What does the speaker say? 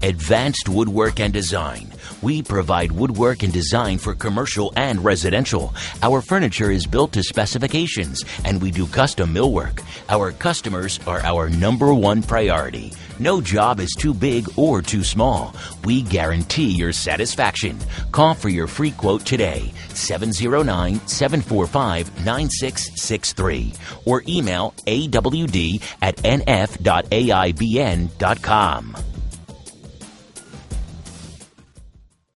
Advanced Woodwork and Design. We provide woodwork and design for commercial and residential. Our furniture is built to specifications, and we do custom millwork. Our customers are our #1 priority. No job is too big or too small. We guarantee your satisfaction. Call for your free quote today, 709-745-9663, or email awd@nf.aibn.com.